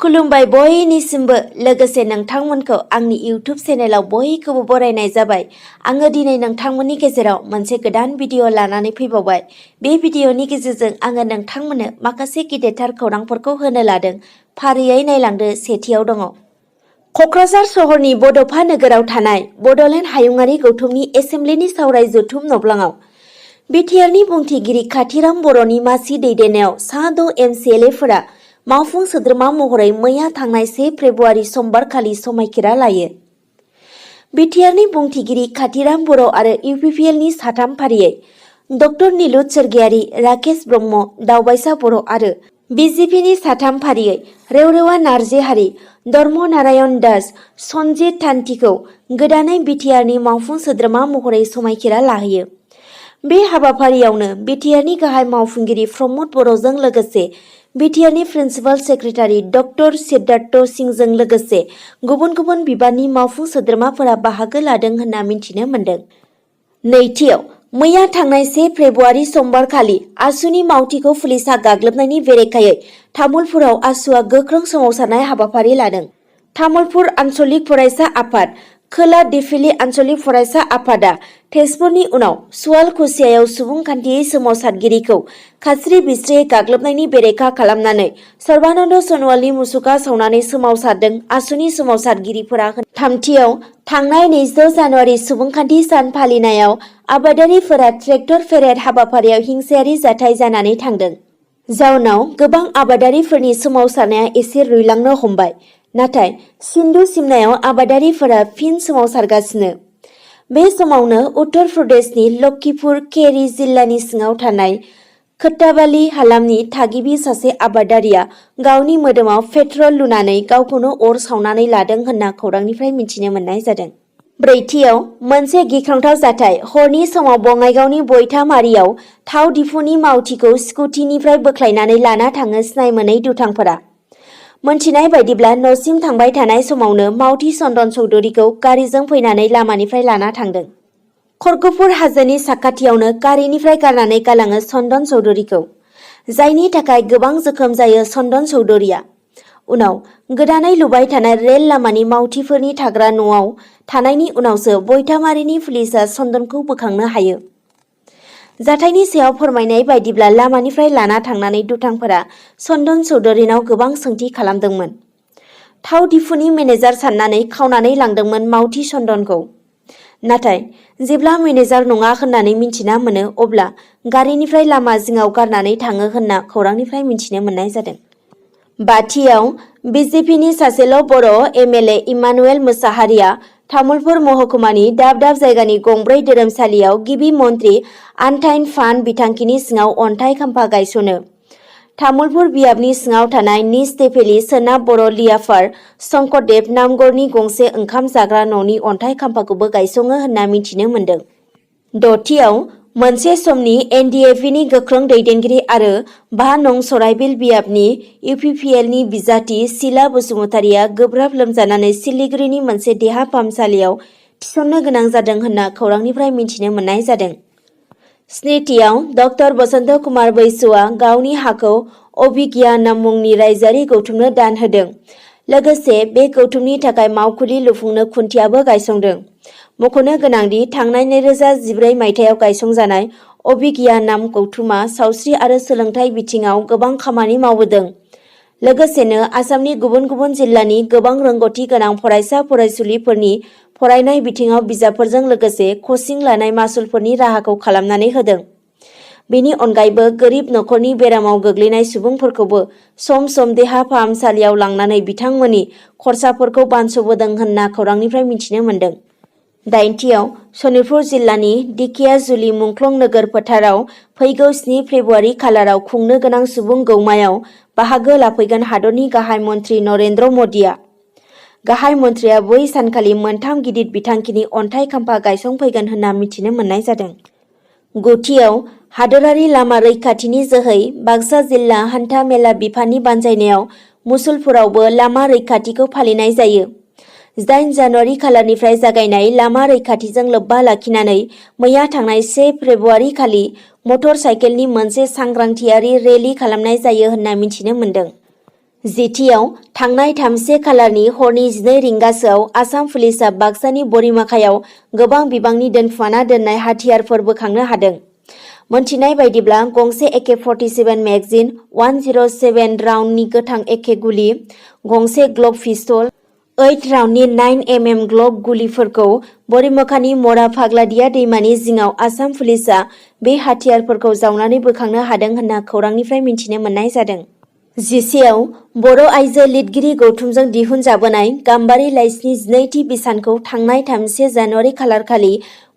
खुलुमबाय बयनिसिमबो लोगोसे नोंथांमोनखौ आंनि इउट्युब चेनेलाव बयखौबो बरायनाय जाबाय। आङो दिनै नोंथांमोननि गेजेराव मोनसे गोदान भिडिअ लानानै फैबावबाय। बे भिडिअनि गेजेरजों आङो नोंथांमोननो माखासे गिदिरथार खौरांफोरखौ होनो लादों। फारियै नायलांदो। सेथियाव दङ क'क्राझार सहरनि बड'फा नोगोराव थानाय बड'लेण्ड हायुङारि गौथुमनि एसेम्ब्लिनि सावराय जथुम नब्लाङाव बिटिआरनि बुंथिगिरि खाथिराम बर'नि मासि दैदेननायाव सा 6 एमसिएलएफोरा मावफुं सोद्रोमा महरै मैया थांनाय 1 फेब्रुआरि समबारखालि समायखिरा लायो। बिटिआरनि बुंथिगिरि खाथिराम बर' आरो इउपिपिएलनि साथाम फारियै डक्टर नीलुत सोरगियारि, राकेश ब्रह्म, दावबायसा बर' आरो बिजेपिनि साथाम फारियै रेवरेवा नार्जिहारि, धर्म नारायण दास, सनजित थान्थिखौ गोदानै बिटिआरनि मावफुं सोद्रोमा महरै समायखिरा लाहोयो। बे हाबाफारियावनो बिटिआरनि गाहाय मावफुंगिरि प्रमद बर'जों लोगोसे बिटिआरनि प्रिन्सिपाल सेक्रेटारि डक्टर सिद्धार्थ सिंहजों लोगोसे गुबुन गुबुन बिबाननि मावफुं सोद्रोमाफोरा बाहागो लादों होनना मिथिनो मोन्दों। नैथियाव मैया थांनाय 1 फेब्रुआरि समबारखालि आसुनि मावथिखौ पुलिसआ गाग्लोबनायनि बेरेखायै तामुलपुराव आसुआ गोख्रों सोमावसारनाय हाबाफारि लादों। तामुलपुर आन्चलिक फरायसा आफाद, खोला दिफिलि आन्चलिक फरायसा आफादआ तेजपुरनि उनाव सुवालकुसियायाव सुबुंखान्थियै सोमावसारगिरिखौ खास्रि बिस्रियै गाग्लोबनायनि बेरेखा खालामनानै सर्बानन्द सन'वालनि मुसुखा सावनानै सोमावसारदों। आसुनि सोमावसारगिरिफोरा थामथियाव थांनाय 26 जानुवारि सुबुंखान्थि सान फालिनायाव आबादारिफोरा ट्रेक्टर पेरेड हाबाफारियाव हिंसायारि जाथाय जानानै थांदों। जाउनाव गोबां आबादारिफोरनि सोमावसारनाया एसे रुइलांनो हमबाय। नाथाय सिन्धु सिमनायाव आबादारिफोरा फिन सोमावसारगासिनो। बे समावनो उत्तर प्रदेशनि लखीपुर खेरी जिल्लानि सिङाव थानाय खोट्टाबाली हालामनि थागिबि सासे आबादारिया गावनि मोदोमाव पेट्रल लुनानै गावखौनो अर सावनानै लादों होनना खौरांनिफ्राय मिथिनो मोननाय जादों। ब्रैथियाव मोनसे गिख्रंथाव जाथाय। हरनि समाव बङाइगावनि बयथामारियाव थाव दिफुनि मावथिखौ स्कुटिनिफ्राय बोख्लायनानै लाना थाङो सिनाय मोनै दुथांफोरा। मोनथिनाय बायदिब्ला न'सिम थांबाय थानाय समावनो मावथि चन्दन चौधुरीखौ गारिजों फैनानै लामानिफ्राय लाना थांदों। खरगपुर हाजोनि साखाथियावनो गारिनिफ्राय गारनानै गालाङो चन्दन चौधुरीखौ, जायनि थाखाय गोबां जोखोम जायो चन्दन चौधुरीया। उनाव गोदानै लुबाय थानाय रेल लामानि मावथिफोरनि थाग्रा न'आव थानायनि उनावसो बयथामारिनि पुलिसआ चन्दनखौ बोखांनो हायो। जाथायनि सायाव फोरमायनाय बायदिब्ला लामानिफ्राय लाना थांनानै दुथांफोरा चन्दन चौधुरीनाव गोबां सोंथि खालामदोंमोन। थाव दिफुनि मेनेजार साननानै खावनानै लांदोंमोन मावथि चन्दनखौ। नाथाय जेब्ला मेनेजार नङा होननानै मिन्थिना मोनो अब्ला गारिनिफ्राय लामा जिङाव गारनानै थाङो होनना खौरांनिफ्राय मिन्थिनो मोननाय जादों। बाथियाव बिजेपिनि सासेल' बर' एमएलए इमानुएल मोसाहारिया तामुलपुर महकुमानि दाब दाब जायगानि गंब्रै धोरोमसालियाव गिबि मन्त्रि आनथाइन फान्ड बिथांखिनि सिङाव अन्थाइ खाम्फा गायसनो। तामुलपुर बियाबनि सिङाव थानाय निज तेफेलि सोनाब बर' लियाफार शंकरदेब नामगरनि गंसे ओंखाम जाग्रा न'नि अन्थाइ खाम्फाखौबो गायसङो होनना मिथिनो मोन्दों। दथियाव मोनसे समनि एनडिएफबिनि गोख्रों दैदेनगिरि आरो 5 नं सराइबिल बियाबनि इउपिपिएलनि बिजाथि शीला बसुमतारिया गोब्राब लोमजानानै सिलिगुरिनि मोनसे देहा फाहामसालियाव थिसननो गोनां जादों होनना खौरांनिफ्राय मिथिनो मोननाय जादों। स्निथियाव डक्टर बसन्त कुमार बैसुआ गावनि हाखौ अभिज्ञानम मुंनि रायजोआरि गौथुमनो दान होदों। लोगोसे बे गौथुमनि थाखाय मावखुलि लुफुंनो खुन्थियाबो गायसंदों। मख'नो गोनांदि थांनाय 2014 मायथाइयाव गायसंजानाय अभिज्ञानम गौथुमा सावस्रि आरो सोलोंथाइ बिथिङाव गोबां खामानि मावबोदों। लोगोसेनो आसामनि गुबुन गुबुन जिल्लानि गोबां रोंगौथि गोनां फरायसा फरायसुलिफोरनि फरायनाय बिथिङाव बिजाबफोरजों लोगोसे कचिं लानाय मासुलफोरनि राहाखौ खालामनानै होदों। बेनि अनगायैबो गोरिब नखरनि बेरामाव गोग्लैनाय सुबुंफोरखौबो सम सम देहा फाहामसालियाव लांनानै बिथांमोननि खरसाफोरखौ बानस'बोदों होनना खौरांनिफ्राय मिथिनो मोन्दों। दाइनथियाव सनितपुर जिल्लानि दिखियाजुलि मुंख्लं नोगोर फोथाराव फैगौ 7 फेब्रुआरि खालाराव खुंनो गोनां सुबुं गौमायाव बाहागो लाफैगोन हादरनि गाहाय मन्त्रि नरेन्द्र मदिया। गाहाय मन्थ्रिया बै सानखालि मोनथाम गिदिर बिथांखिनि अन्थाइ खाम्फा गायसंफैगोन होनना मिथिनो मोननाय जादों। गुथियाव हादरारि लामा रैखाथिनि जोहै बाक्सा जिल्ला हान्था मेला बिफाननि बानजायनायाव मुसलपुरावबो लामा रैखाथिखौ फालिनाय जायो। 8 जानुवारि खालारनिफ्राय जागायनाय लामा रैखाथिजों लोब्बा लाखिनानै मैया थांनाय 1 फेब्रुआरि खालि मटर साइकेलनि मोनसे सांग्रांथियारि रेली खालामनाय जायो होनना मिथिनो मोन्दों। जेथियाव थांनाय 3 खालारनि हरनि 12 रिंगासोआव आसाम पुलिसआ बाक्सानि बरिमाखायाव गोबां बिबांनि दोनखुमाना दोननाय हाथियारफोर बोखांनो हादों। मोनथिनाय बायदिब्ला गंसे AK-47 मेगजिन, 107 राउन्डनि गोथां AK गुलि, गंसे ग्लक पिस्तल, 8 राउन्डनि 9mm ग्लक गुलिफोरखौ बरिमाखानि मरा फाग्लादिया दैमानि जिङाव आसाम पुलिसआ बे हाथियारफोरखौ जावनानै बोखांनो हादों होनना खौरांनिफ्राय मिथिनो मोननाय जादों। जिसेआव बर' आइजो लिरगिरि गौथुमजों दिहुनजाबोनाय गाम्बारि लाइसिनि 12थि बिसानखौ थांनाय 3 जानुवारि खालारखालि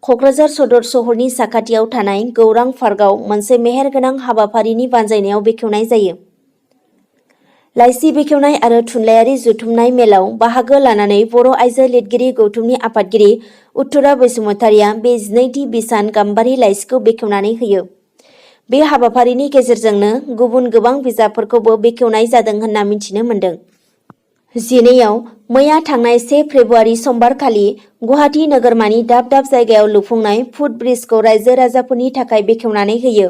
क'क्राझार सदर सहरनि साखाथियाव थानाय गौरां पार्कआव मोनसे मेहेरगोनां हाबाफारिनि बानजायनायाव बेखेवनाय जायो। लाइसि बेखेवनाय आरो थुनलाइयारि जुथुमनाय मेलाव बाहागो लानानै बर' आइजो लिरगिरि गौथुमनि आफादगिरि उत्तरा बसुमतारिया बे 12थि बिसान गाम्बारि लाइसिखौ बेखेवनानै होयो। बे हाबाफारिनि गेजेरजोंनो गुबुन गोबां बिजाबफोरखौबो बेखेवनाय जादों होनना मिथिनो मोन्दों। 12आव मैया थांनाय 1 फेब्रुआरि समबारखालि गुवाहाटी नोगोरमानि दाब दाब जायगायाव लुफुंनाय फुट ब्रिजखौ रायजो राजाफोरनि थाखाय बेखेवनानै होयो।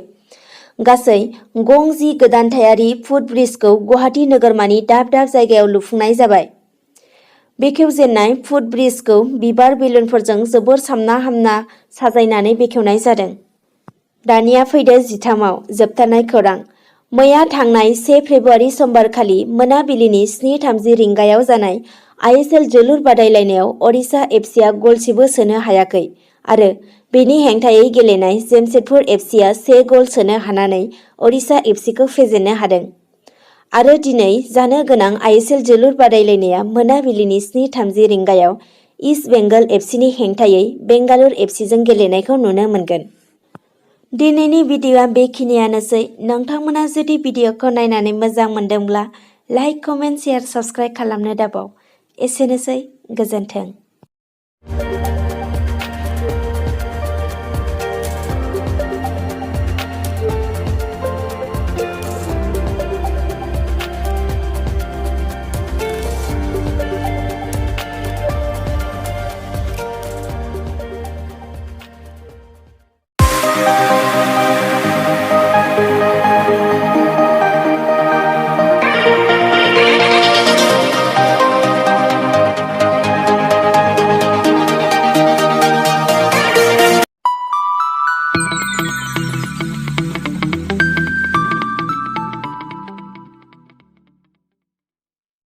गासै गं 10 गोदानथायारि फुट ब्रिजखौ गुवाहाटी नोगोरमानि दाब दाब जायगायाव लुफुंनाय जाबाय। बेखेवजेननाय फुट ब्रिजखौ बिबार बेलुनफोरजों जोबोर सामना हामना साजायनानै बेखेवनाय जादों। दानिया फैदो 13आव जोबथारनाय खौरां। मैया थांनाय 1 फेब्रुआरि समबारखालि मोनाबिलिनि 7:30 रिंगायाव जानाय ISL जोलुर बादायलायनायाव ओडिशा FCआ गलसेबो सोनो हायाखै आरो बेनि हेंथायै गेलेनाय जेमशेदपुर FCआ 1 गल सोनो हानानै ओडिशा FCखौ फेजेननो हादों। आरो दिनै जानो गोनां ISL जोलुर बादायलायनाया मोनाबिलिनि 7:30 रिंगायाव इस्ट बेंगल FCनि हेंथायै बेंगालुर FCजों गेलेनायखौ नुनो मोनगोन। दिनैनि भिडिअ'आ बेखिनियानोसै। नोंथांमोना जुदि भिडिअ'खौ नायनानै मोजां मोनदोंब्ला लाइक, कमेन्ट, शेयार, साबस्क्राइब खालामनो दाबाव। एसेनोसै, गोजोन्थों।